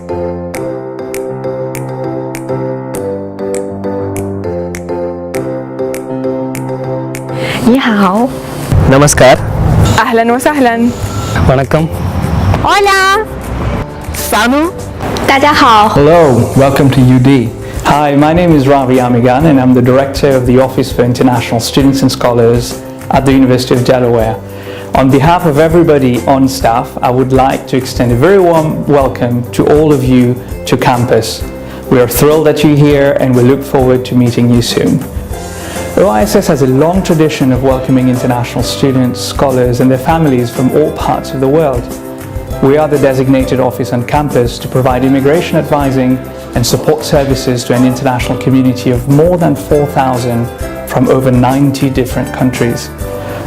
你好 Namaskar. أهلا وسهلا. Vanakkam. Hola Sanu. 大家好 Hello, welcome to UD. Hi, my name is Ravi Amigan and I'm the Director of the Office for International Students and Scholars at the University of Delaware. On behalf of everybody on staff, I would like to extend a very warm welcome to all of you to campus. We are thrilled that you're here and we look forward to meeting you soon. OISS has a long tradition of welcoming international students, scholars and their families from all parts of the world. We are the designated office on campus to provide immigration advising and support services to an international community of more than 4,000 from over 90 different countries.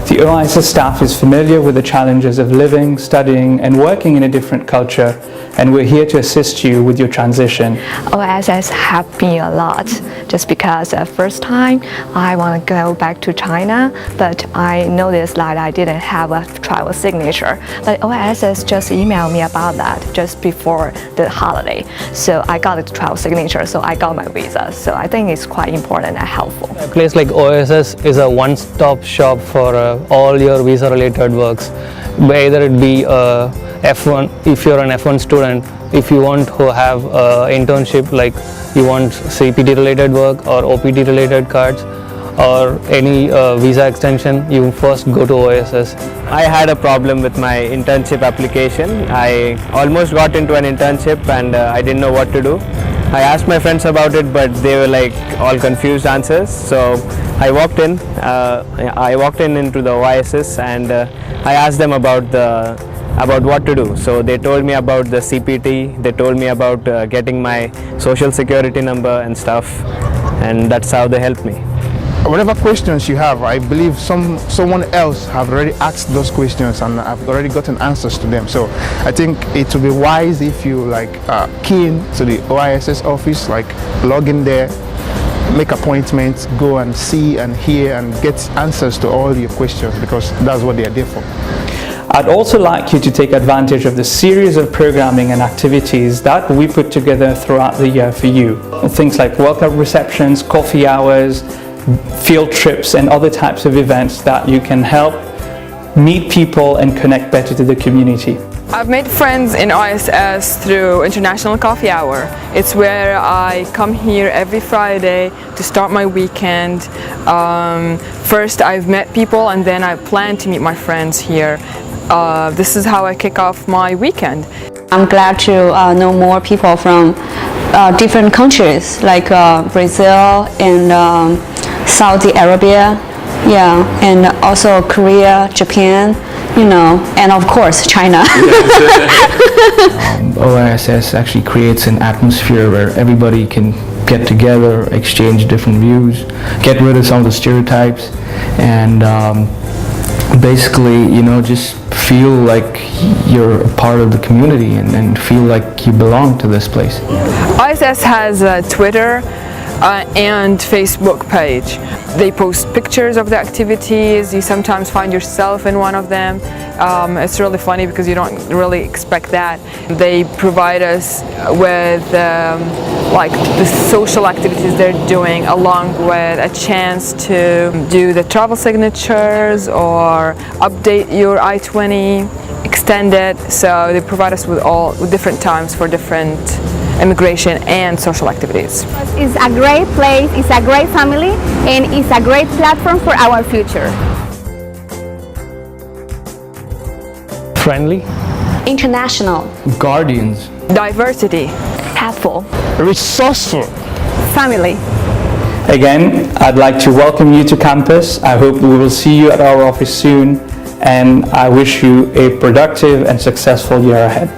The OISS staff is familiar with the challenges of living, studying and working in a different culture, and we're here to assist you with your transition. OSS helped me a lot just because the first time I want to go back to China, but I noticed that I didn't have a travel signature. But OSS just emailed me about that just before the holiday. So I got a travel signature, so I got my visa. So I think it's quite important and helpful. A place like OSS is a one-stop shop for all your visa-related works. Either it be F1, if you're an F1 student, if you want to have internship, like you want CPT related work or OPT related cards or any visa extension, you first go to OSS. I had a problem with my internship application. I almost got into an internship and I didn't know what to do. I asked my friends about it, but they were like all confused answers. So I walked in into the OISS and I asked them about what to do. So they told me about the CPT, they told me about getting my social security number and stuff, and that's how they helped me. Whatever questions you have, I believe someone else have already asked those questions and I've already gotten answers to them. So I think it would be wise if you key in to the OISS office, log in there, make appointments, go and see and hear and get answers to all your questions, because that's what they are there for. I'd also like you to take advantage of the series of programming and activities that we put together throughout the year for you. Things like welcome receptions, coffee hours, field trips and other types of events that you can help meet people and connect better to the community. I've made friends in OISS through International Coffee Hour. It's where I come here every Friday to start my weekend. First I've met people and then I plan to meet my friends here. This is how I kick off my weekend. I'm glad to know more people from different countries like Brazil and Saudi Arabia, and also Korea, Japan, and of course China. OISS actually creates an atmosphere where everybody can get together, exchange different views, get rid of some of the stereotypes, and basically, just feel like you're a part of the community and feel like you belong to this place. OISS has a Twitter and Facebook page. They post pictures of the activities. You sometimes find yourself in one of them. It's really funny because you don't really expect that. They provide us with the social activities they're doing, along with a chance to do the travel signatures or update your I-20, extend it. So they provide us with different times for different immigration and social activities. It's a great place, it's a great family, and it's a great platform for our future. Friendly, International, Guardians, Diversity, helpful Resourceful, Family. Again, I'd like to welcome you to campus. I hope we will see you at our office soon, and I wish you a productive and successful year ahead.